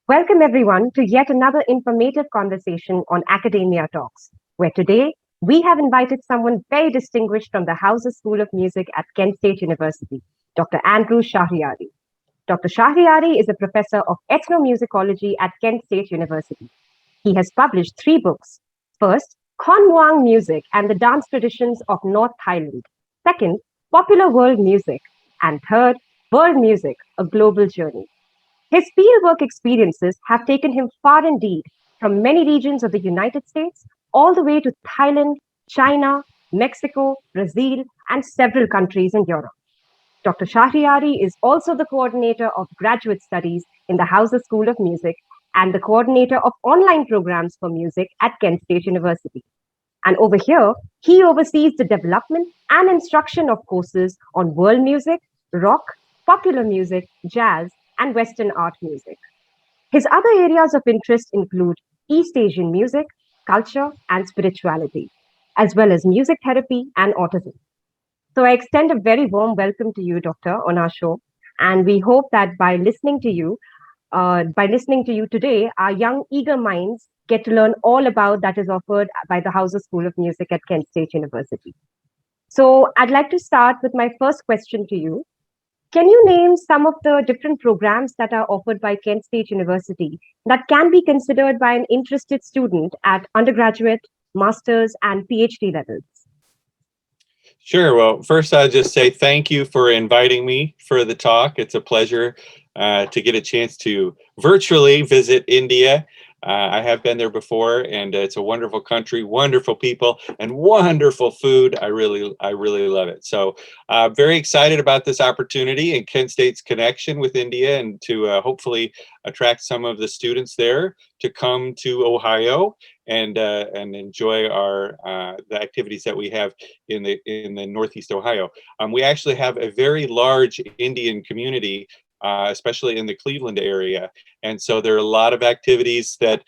Welcome everyone to yet another informative conversation on Academia Talks, where today we have invited someone very distinguished from the Glauser School of Music at Kent State University, Dr. Andrew Shahriari. Dr. Shahriari is a professor of ethnomusicology at Kent State University. He has published three books. First, Khon Muang Music and the Dance Traditions of North Thailand. Second, Popular World Music. And third, World Music, a Global Journey. His fieldwork experiences have taken him far indeed, from many regions of the United States all the way to Thailand, China, Mexico, Brazil, and several countries in Europe. Dr. Shahriari is also the coordinator of graduate studies in the Glauser School of Music and the coordinator of online programs for music at Kent State University. And over here, he oversees the development and instruction of courses on world music, rock, popular music, jazz, and Western art music. His other areas of interest include East Asian music, culture, and spirituality, as well as music therapy and autism. So I extend a very warm welcome to you, Doctor, on our show. And we hope that by listening to you today, our young, eager minds get to learn all about that is offered by the Glauser School of Music at Kent State University. So I'd like to start with my first question to you. Can you name some of the different programs that are offered by Kent State University that can be considered by an interested student at undergraduate, master's, and PhD levels? Sure. Well, first, I'll just say thank you for inviting me for the talk. It's a pleasure to get a chance to virtually visit India. I have been there before, and it's a wonderful country, wonderful people, and wonderful food. I really love it. So, very excited about this opportunity and Kent State's connection with India, and to hopefully attract some of the students there to come to Ohio and enjoy our the activities that we have in the Northeast Ohio. We actually have a very large Indian community, especially in the Cleveland area. And so there are a lot of activities that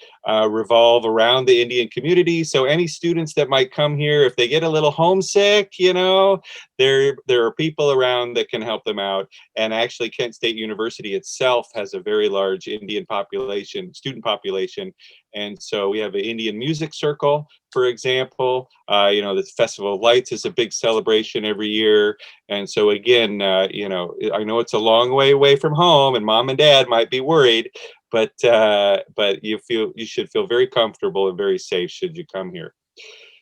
revolve around the Indian community. So any students that might come here, if they get a little homesick, there are people around that can help them out. And actually Kent State University itself has a very large Indian population, student population. And so we have an Indian music circle, for example. The Festival of Lights is a big celebration every year. And so again, I know it's a long way away from home and mom and dad might be worried, but you should feel very comfortable and very safe should you come here.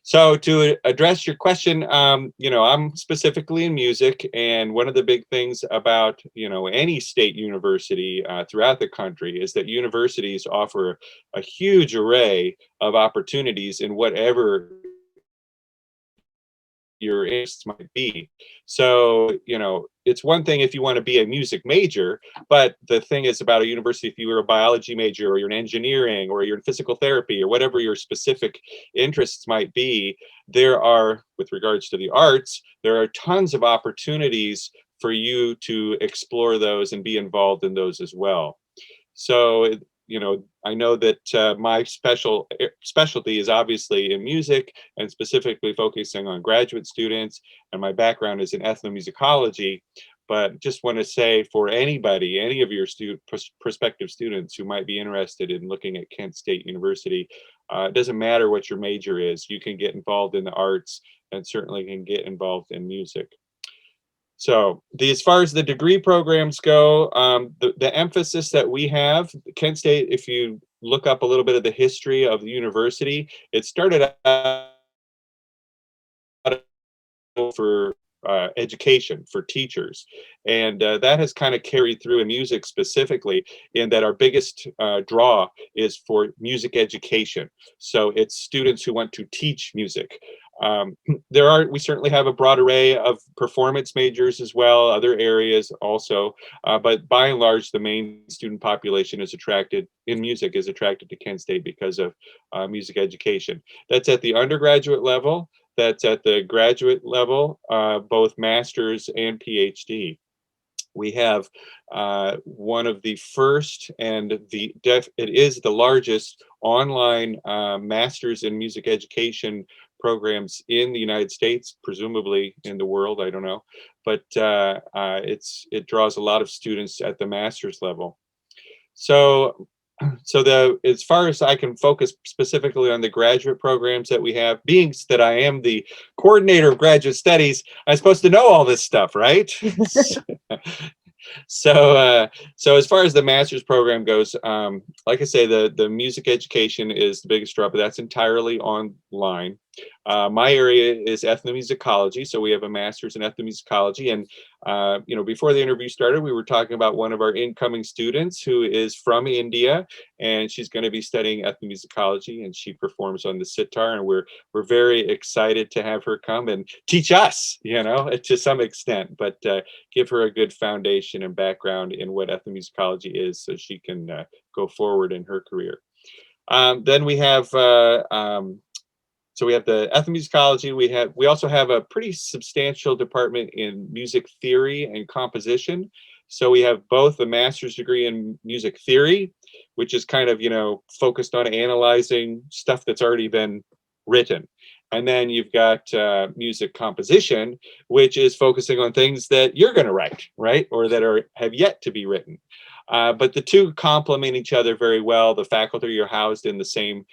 So to address your question, I'm specifically in music, and one of the big things about, any state university throughout the country is that universities offer a huge array of opportunities in whatever your interests might be. So, it's one thing if you want to be a music major, but the thing is about a university, if you were a biology major or you're in engineering or you're in physical therapy or whatever your specific interests might be, there are, with regards to the arts, there are tons of opportunities for you to explore those and be involved in those as well. So, I know that my specialty is obviously in music and specifically focusing on graduate students, and my background is in ethnomusicology. But just want to say for anybody, any of your prospective students who might be interested in looking at Kent State University, it doesn't matter what your major is, you can get involved in the arts and certainly can get involved in music. So as far as the degree programs go, the emphasis that we have, Kent State, if you look up a little bit of the history of the university, it started out for education for teachers. And that has kind of carried through in music specifically, in that our biggest draw is for music education. So it's students who want to teach music. We certainly have a broad array of performance majors as well, other areas also, but by and large, the main student population is attracted to Kent State because of music education. That's at the undergraduate level. That's at the graduate level, both master's and PhD. We have one of the first and it is the largest online master's in music education programs in the United States, presumably in the world, I don't know, but it draws a lot of students at the master's level. So So as far as I can focus specifically on the graduate programs that we have, being that I am the coordinator of graduate studies, I'm supposed to know all this stuff, right? So as far as the master's program goes, like I say, the music education is the biggest draw, but that's entirely online. My area is ethnomusicology, so we have a master's in ethnomusicology. And before the interview started, we were talking about one of our incoming students who is from India, and she's going to be studying ethnomusicology, and she performs on the sitar, and we're very excited to have her come and teach us, to some extent, but give her a good foundation and background in what ethnomusicology is, so she can go forward in her career. Then we have so we have the ethnomusicology. We also have a pretty substantial department in music theory and composition. So we have both a master's degree in music theory, which is kind of focused on analyzing stuff that's already been written. And then you've got music composition, which is focusing on things that you're going to write, right? Or that have yet to be written. But the two complement each other very well. The faculty are housed in the same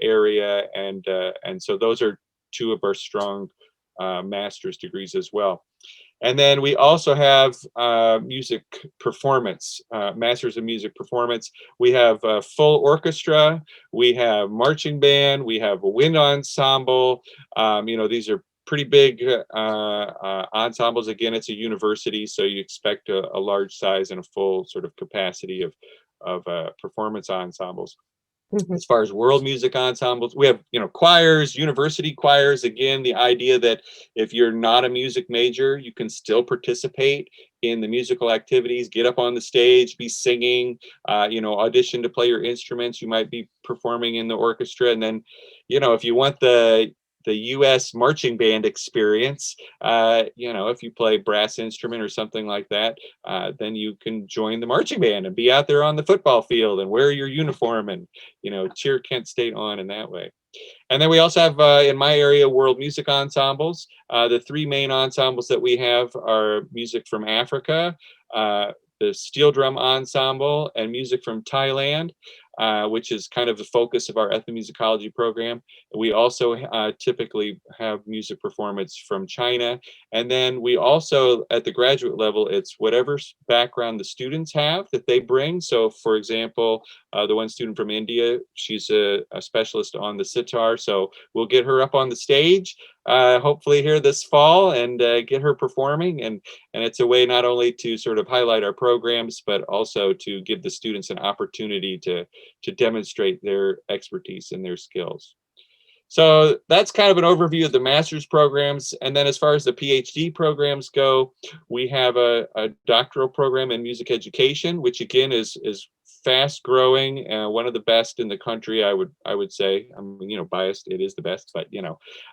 area, and so those are two of our strong master's degrees as well. And then we also have music performance, masters in music performance. We have a full orchestra, we have marching band, we have a wind ensemble. These are pretty big ensembles. Again, it's a university, so you expect a large size and a full sort of capacity of performance ensembles. As far as world music ensembles, we have choirs, university choirs. Again, the idea that if you're not a music major, you can still participate in the musical activities, get up on the stage, be singing, audition to play your instruments. You might be performing in the orchestra, and then if you want the U.S. marching band experience, if you play brass instrument or something like that, then you can join the marching band and be out there on the football field and wear your uniform and, cheer Kent State on in that way. And then we also have, in my area, world music ensembles. The three main ensembles that we have are music from Africa, the steel drum ensemble, and music from Thailand, which is kind of the focus of our ethnomusicology program. We also typically have music performance from China. And then we also, at the graduate level, it's whatever background the students have that they bring. So for example, the one student from India, she's a specialist on the sitar. So we'll get her up on the stage, hopefully here this fall, and get her performing. And it's a way not only to sort of highlight our programs, but also to give the students an opportunity to demonstrate their expertise and their skills. So that's kind of an overview of the master's programs. And then as far as the PhD programs go, we have a doctoral program in music education, which again is fast growing, one of the best in the country, I would say. I'm biased, it is the best, but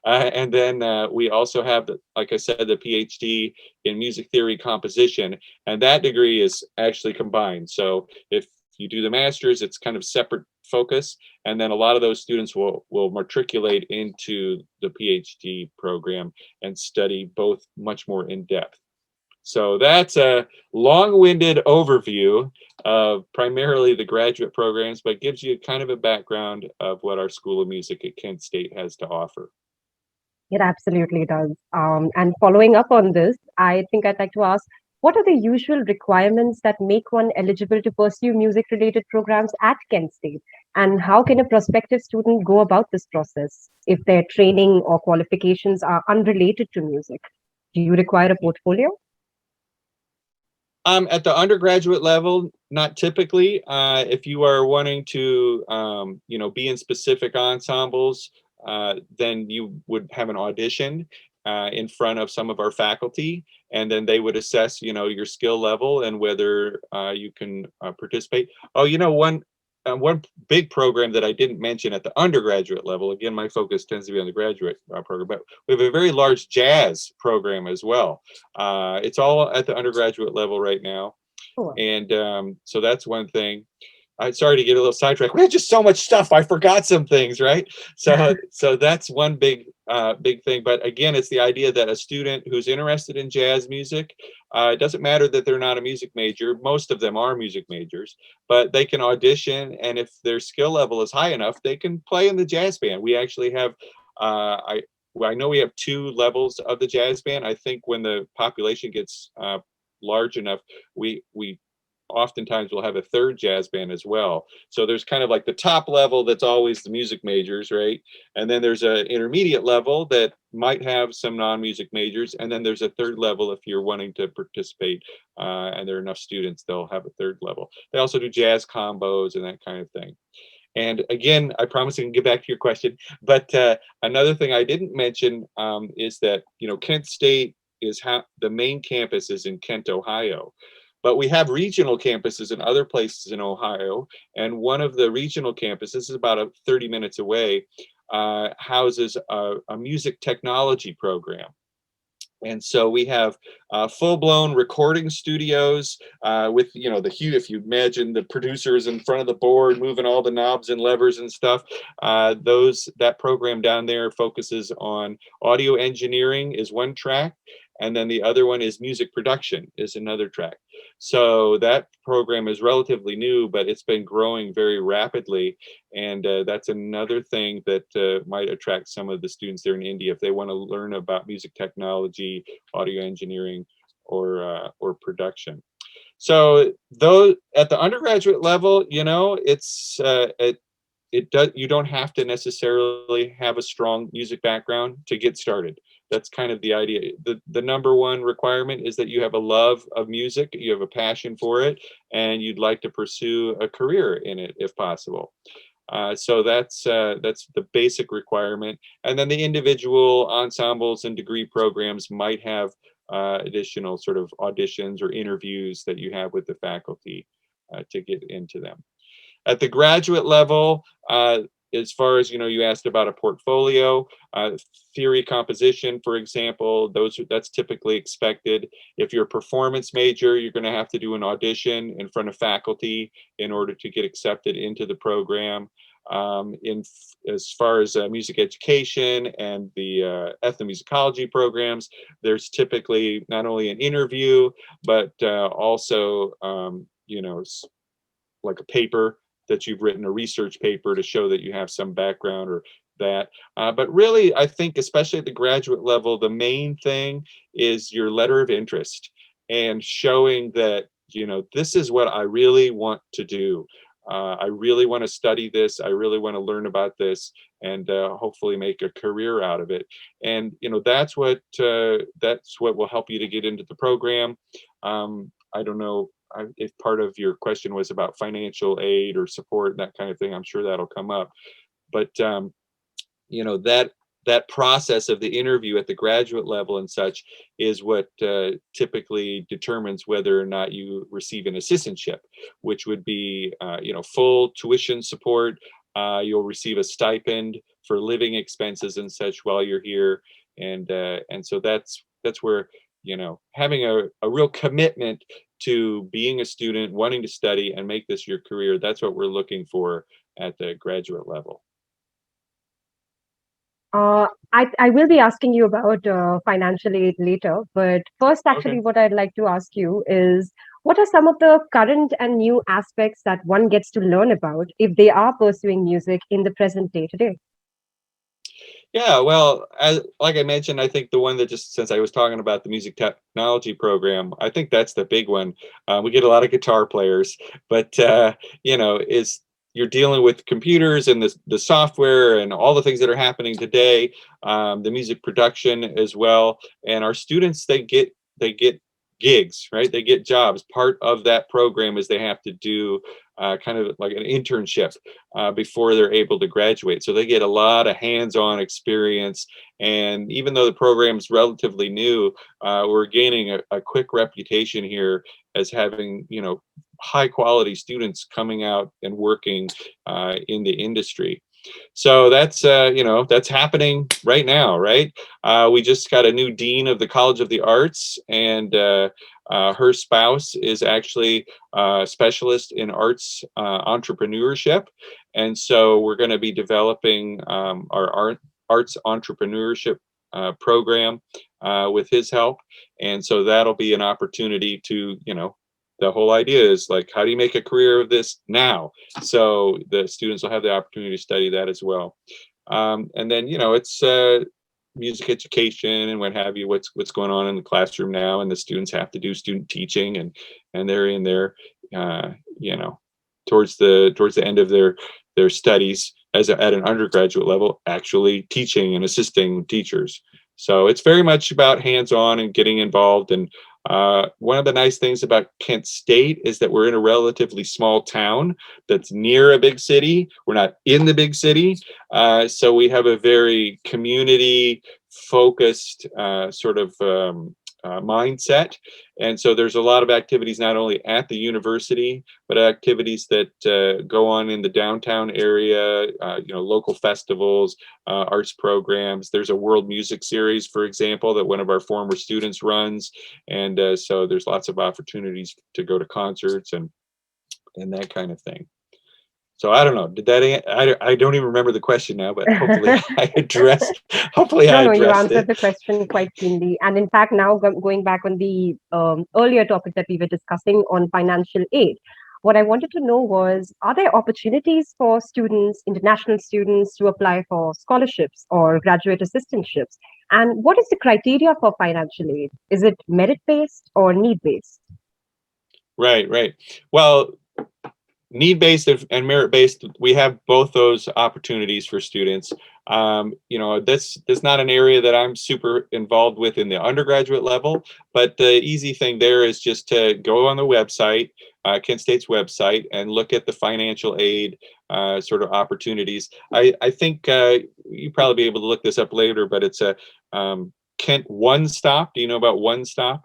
and then we also have, like I said, the PhD in music theory composition, and that degree is actually combined. So if you do the master's, it's kind of separate focus, and then a lot of those students will matriculate into the PhD program and study both much more in depth. So that's a long-winded overview of primarily the graduate programs, but gives you kind of a background of what our School of Music at Kent State has to offer. It absolutely does. And following up on this, I think I'd like to ask, what are the usual requirements that make one eligible to pursue music-related programs at Kent State? And how can a prospective student go about this process if their training or qualifications are unrelated to music? Do you require a portfolio? At the undergraduate level, not typically. If you are wanting to, be in specific ensembles, then you would have an audition in front of some of our faculty, and then they would assess, your skill level and whether you can participate. Oh, one big program that I didn't mention at the undergraduate level, again, my focus tends to be on the graduate program, but we have a very large jazz program as well. It's all at the undergraduate level right now. Sure. And so that's one thing. I'm sorry to get a little sidetracked. We had just so much stuff. I forgot some things, right? So that's one big big thing. But again, it's the idea that a student who's interested in jazz music, it doesn't matter that they're not a music major. Most of them are music majors, but they can audition, and if their skill level is high enough, they can play in the jazz band. We actually have, well, I know we have two levels of the jazz band. I think when the population gets large enough, we oftentimes will have a third jazz band as well. So there's kind of like the top level that's always the music majors, right? And then there's an intermediate level that might have some non-music majors. And then there's a third level if you're wanting to participate and there are enough students, they'll have a third level. They also do jazz combos and that kind of thing. And again, I promise I can get back to your question. But another thing I didn't mention is that, you know, Kent State is the main campus is in Kent, Ohio. But we have regional campuses in other places in Ohio. And one of the regional campuses is about 30 minutes away, houses a music technology program. And so we have full-blown recording studios with, you know, the huge, if you imagine the producers in front of the board moving all the knobs and levers and stuff, that program down there focuses on audio engineering is one track, and then the other one is music production is another track. So that program is relatively new, but it's been growing very rapidly. And that's another thing that might attract some of the students there in India if they want to learn about music technology, audio engineering, or production. So though at the undergraduate level, you know, it does, you don't have to necessarily have a strong music background to get started. That's kind of the idea. The number one requirement is that you have a love of music, you have a passion for it, and you'd like to pursue a career in it if possible. So that's the basic requirement. And then the individual ensembles and degree programs might have additional sort of auditions or interviews that you have with the faculty to get into them. At the graduate level, as far as, you know, you asked about a portfolio, theory composition, for example, that's typically expected. If you're a performance major, you're going to have to do an audition in front of faculty in order to get accepted into the program. As far as music education and the ethnomusicology programs, there's typically not only an interview, but also, you know, like a paper that you've written, a research paper to show that you have some background or that. But really, I think, especially at the graduate level, the main thing is your letter of interest and showing that, you know, this is what I really want to do. I really want to study this. I really want to learn about this and hopefully make a career out of it. And, you know, that's what will help you to get into the program. I don't know if part of your question was about financial aid or support, that kind of thing. I'm sure that'll come up. But you know, that process of the interview at the graduate level and such is what typically determines whether or not you receive an assistantship, which would be you know, full tuition support. You'll receive a stipend for living expenses and such while you're here, and so that's where, you know, having a real commitment to being a student, wanting to study and make this your career, that's what we're looking for at the graduate level. I will be asking you about financial aid later, but first, actually, Okay. what I'd like to ask you is what are some of the current and new aspects that one gets to learn about if they are pursuing music in the present day today? Yeah, well, like I mentioned, I think the one that, just since I was talking about the music technology program, I think that's the big one. We get a lot of guitar players, but you know, is you're dealing with computers and the software and all the things that are happening today, the music production as well, and our students, they get gigs, right? They get jobs. Part of that program is they have to do kind of like an internship before they're able to graduate. So they get a lot of hands-on experience. And even though the program's relatively new, we're gaining a quick reputation here as having, you know, high quality students coming out and working in the industry. So that's you know, that's happening right now, right? We just got a new dean of the College of the Arts, and her spouse is actually a specialist in arts entrepreneurship, and so we're going to be developing our arts entrepreneurship program with his help. And so that'll be an opportunity to, the whole idea is like, how do you make a career of this now? So the students will have the opportunity to study that as well. And then, it's music education and what have you, what's going on in the classroom now, and the students have to do student teaching, and they're in there, uh, you know, towards the end of their studies at an undergraduate level, actually teaching and assisting teachers. So it's very much about hands-on and getting involved. And one of the nice things about Kent State is that we're in a relatively small town that's near a big city. We're not in the big city. So we have a very community focused sort of mindset. And so there's a lot of activities not only at the university, but activities that go on in the downtown area, local festivals, arts programs. There's a world music series, for example, that one of our former students runs. And so there's lots of opportunities to go to concerts and that kind of thing. So I don't know. Did that? I don't even remember the question now, but hopefully I addressed. Hopefully I No, you addressed answered it. the question quite keenly. And in fact, now going back on the earlier topic that we were discussing on financial aid, what I wanted to know was, are there opportunities for students, international students, to apply for scholarships or graduate assistantships? And what is the criteria for financial aid? Is it merit-based or need-based? Right. Well, need-based and merit-based, we have both those opportunities for students. That's not an area that I'm super involved with in the undergraduate level, but the easy thing there is just to go on the website, Kent State's website, and look at the financial aid sort of opportunities. I think you probably be able to look this up later, but it's a Kent One Stop. Do you know about One Stop?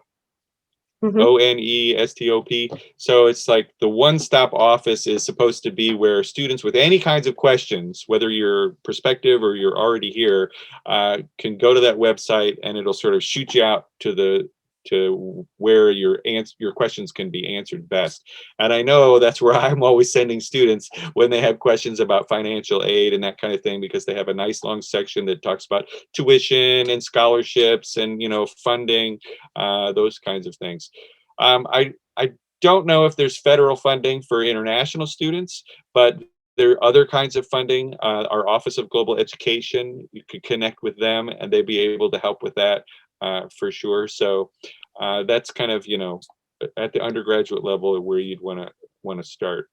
Mm-hmm. ONESTOP. So it's like the one-stop office is supposed to be where students with any kinds of questions, whether you're prospective or you're already here, can go to that website, and it'll sort of shoot you out to where your questions can be answered best. And I know that's where I'm always sending students when they have questions about financial aid and that kind of thing, because they have a nice long section that talks about tuition and scholarships and funding, those kinds of things. I don't know if there's federal funding for international students, but there are other kinds of funding. Our Office of Global Education, you could connect with them, and they'd be able to help with that for sure. So that's kind of at the undergraduate level where you'd want to start.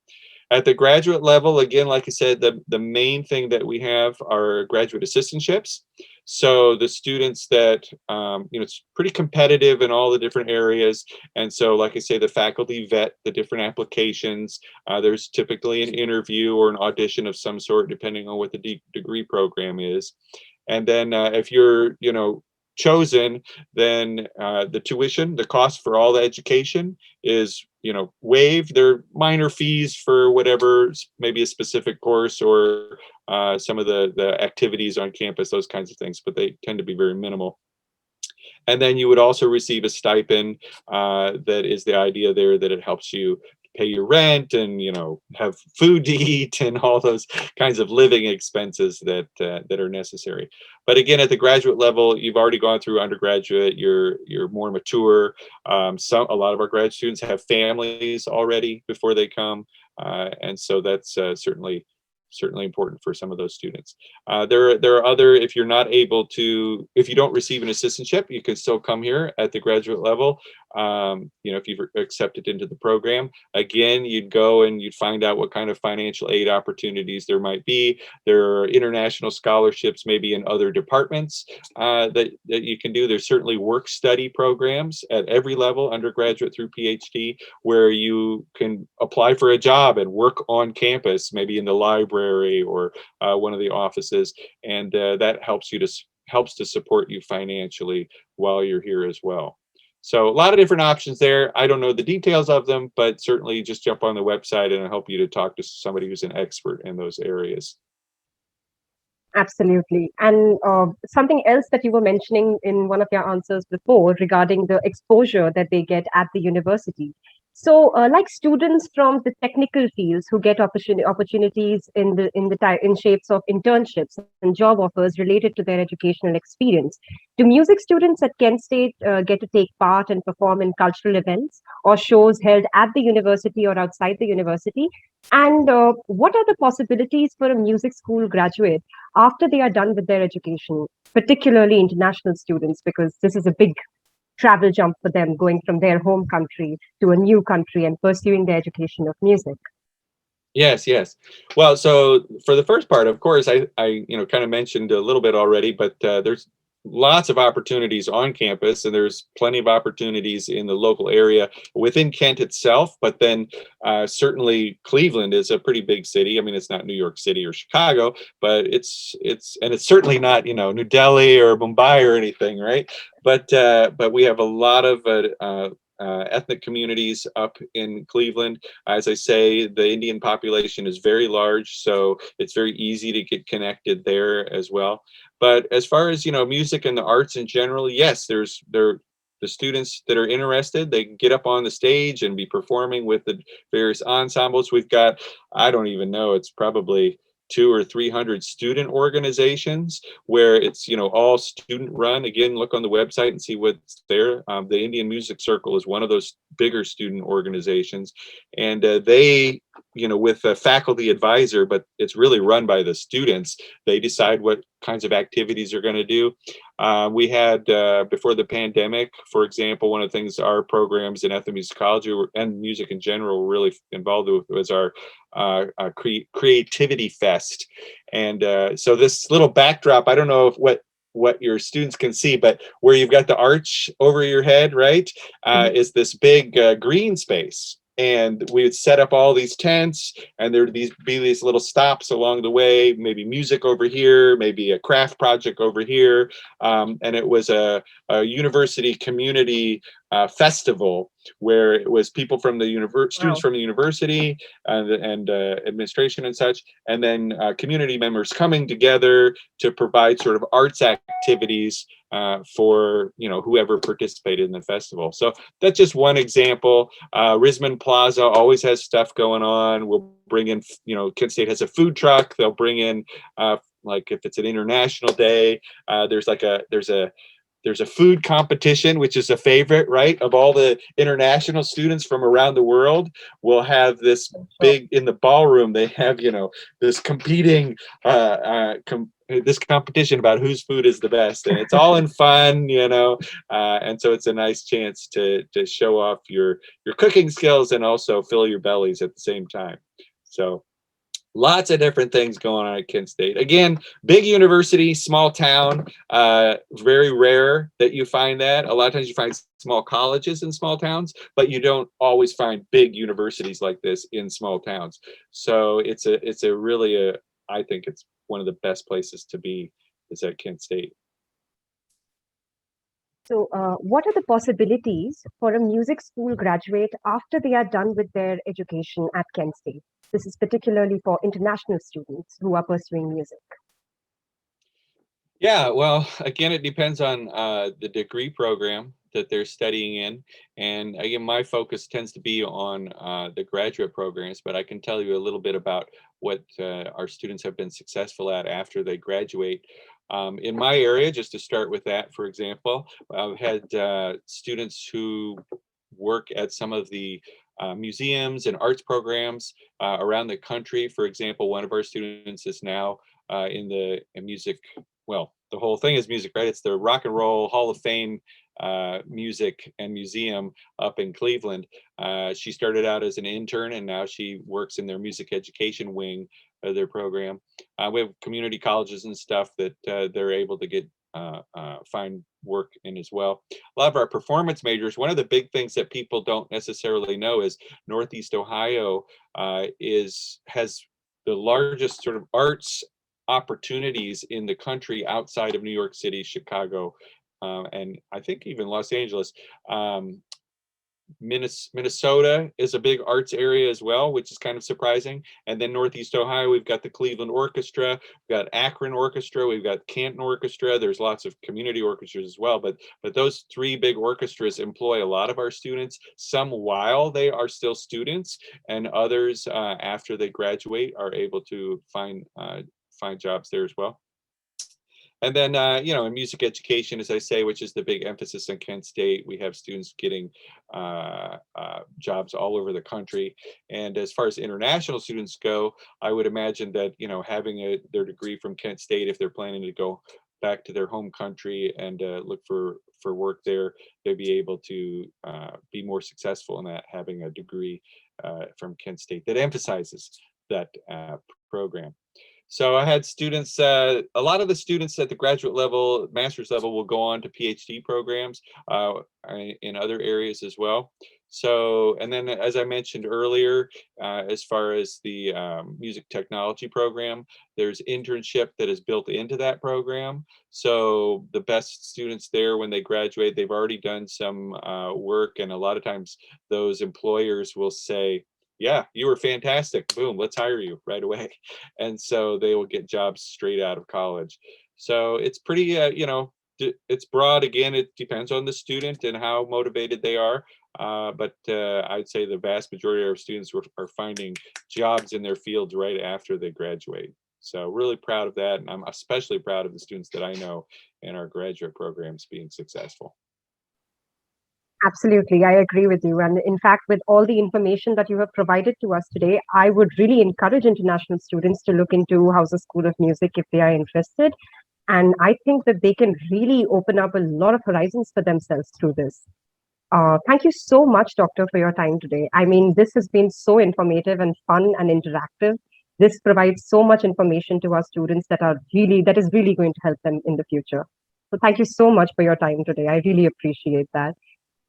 At the graduate level, again, like I said, the main thing that we have are graduate assistantships. So the students that, it's pretty competitive in all the different areas. And so, like I say, the faculty vet the different applications. There's typically an interview or an audition of some sort, depending on what the degree program is. And then if you're, chosen, then the tuition, the cost for all the education is, waived. There are minor fees for whatever, maybe a specific course or some of the activities on campus, those kinds of things, but they tend to be very minimal. And then you would also receive a stipend. That is the idea there, that it helps you pay your rent and have food to eat and all those kinds of living expenses that are necessary. But again, at the graduate level, you've already gone through undergraduate. You're more mature. A lot of our grad students have families already before they come, and so that's certainly important for some of those students. There are other, if you're not able to, if you don't receive an assistantship, you can still come here at the graduate level. If you've accepted into the program, again, you'd go and you'd find out what kind of financial aid opportunities there might be. There are international scholarships, maybe in other departments that you can do. There's certainly work study programs at every level, undergraduate through PhD, where you can apply for a job and work on campus, maybe in the library or one of the offices, and that helps to support you financially while you're here as well. So a lot of different options there. I don't know the details of them, but certainly just jump on the website and I'll help you to talk to somebody who's an expert in those areas. Absolutely. And something else that you were mentioning in one of your answers before regarding the exposure that they get at the university. So, like students from the technical fields who get opportunities in shapes of internships and job offers related to their educational experience, do music students at Kent State get to take part and perform in cultural events or shows held at the university or outside the university? And what are the possibilities for a music school graduate after they are done with their education, particularly international students, because this is a big travel jump for them going from their home country to a new country and pursuing their education of music. Yes, yes. Well, so for the first part, of course, I kind of mentioned a little bit already, but there's lots of opportunities on campus, and there's plenty of opportunities in the local area within Kent itself. But then certainly Cleveland is a pretty big city. I mean, it's not New York City or Chicago, but it's certainly not New Delhi or Mumbai or anything, right? But we have a lot of ethnic communities up in Cleveland. As I say, the Indian population is very large, so it's very easy to get connected there as well. But as far as music and the arts in general, yes, the students that are interested, they can get up on the stage and be performing with the various ensembles. We've got, I don't even know, it's probably 200 or 300 student organizations where it's all student run. Again, look on the website and see what's there. The Indian Music Circle is one of those bigger student organizations, and they with a faculty advisor, but it's really run by the students. They decide what kinds of activities they're going to do. We had before the pandemic, for example, one of the things our programs in ethnomusicology and music in general were really involved with was our creativity fest. And so this little backdrop, I don't know if what your students can see, but where you've got the arch over your head, right, is this big green space. And we would set up all these tents, and there'd be these little stops along the way, maybe music over here, maybe a craft project over here. And it was a university community festival where it was people from the students Wow. from the university and administration and such, and then community members coming together to provide sort of arts activities for whoever participated in the festival. So that's just one example. Risman Plaza always has stuff going on. We'll bring in, Kent State has a food truck. They'll bring in like if it's an international day, there's a food competition, which is a favorite, right? Of all the international students from around the world, we'll have this Sure. big in the ballroom. They have, this competing, this competition about whose food is the best, and it's all in fun, and so it's a nice chance to show off your cooking skills and also fill your bellies at the same time. So lots of different things going on at Kent State. Again, big university, small town. Very rare that you find that. A lot of times you find small colleges in small towns, but you don't always find big universities like this in small towns. So it's a really I think it's one of the best places to be is at Kent State. So, what are the possibilities for a music school graduate after they are done with their education at Kent State? This is particularly for international students who are pursuing music. Yeah, well, again, it depends on the degree program that they're studying in. And again, my focus tends to be on the graduate programs, but I can tell you a little bit about what our students have been successful at after they graduate. In my area, just to start with that, for example, I've had students who work at some of the museums and arts programs around the country. For example, one of our students is now in music. Well, the whole thing is music, right? It's the Rock and Roll Hall of Fame music and museum up in Cleveland. She started out as an intern, and now she works in their music education wing of their program. We have community colleges and stuff that they're able to get find work in as well. A lot of our performance majors, one of the big things that people don't necessarily know is Northeast Ohio has the largest sort of arts opportunities in the country outside of New York City, Chicago, and I think even Los Angeles. Um, Minnesota is a big arts area as well, which is kind of surprising. And then Northeast Ohio, we've got the Cleveland Orchestra, we've got Akron Orchestra, we've got Canton Orchestra. There's lots of community orchestras as well, but those three big orchestras employ a lot of our students, some while they are still students, and others after they graduate are able to find jobs there as well. And then, in music education, as I say, which is the big emphasis in Kent State, we have students getting jobs all over the country. And as far as international students go, I would imagine that, having their degree from Kent State, if they're planning to go back to their home country and look for work there, they'll be able to be more successful in that, having a degree from Kent State that emphasizes that program. So I had students, a lot of the students at the graduate level, master's level, will go on to PhD programs in other areas as well. So, and then as I mentioned earlier, as far as the music technology program, there's internship that is built into that program. So the best students there, when they graduate, they've already done some work, and a lot of times those employers will say, yeah, you were fantastic. Boom, let's hire you right away. And so they will get jobs straight out of college. So it's pretty, it's broad. Again, it depends on the student and how motivated they are. But I'd say the vast majority of our students are finding jobs in their fields right after they graduate. So really proud of that. And I'm especially proud of the students that I know in our graduate programs being successful. Absolutely, I agree with you. And in fact, with all the information that you have provided to us today, I would really encourage international students to look into Glauser School of Music if they are interested. And I think that they can really open up a lot of horizons for themselves through this. Thank you so much, Doctor, for your time today. I mean, this has been so informative and fun and interactive. This provides so much information to our students that is really going to help them in the future. So thank you so much for your time today. I really appreciate that.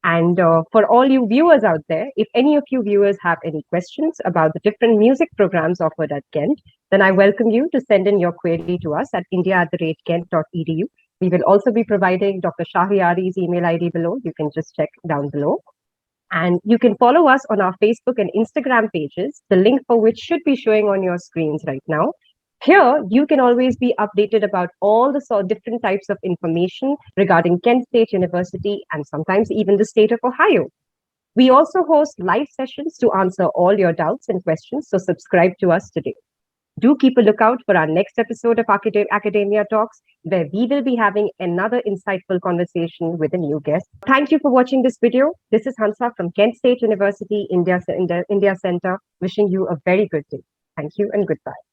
And for all you viewers out there, if any of you viewers have any questions about the different music programs offered at Kent, then I welcome you to send in your query to us at india@kent.edu. We will also be providing Dr. Shahriari's email ID below. You can just check down below. And you can follow us on our Facebook and Instagram pages, the link for which should be showing on your screens right now. Here, you can always be updated about all the different types of information regarding Kent State University and sometimes even the state of Ohio. We also host live sessions to answer all your doubts and questions, so subscribe to us today. Do keep a lookout for our next episode of Academia Talks, where we will be having another insightful conversation with a new guest. Thank you for watching this video. This is Hansa from Kent State University, India Center, wishing you a very good day. Thank you and goodbye.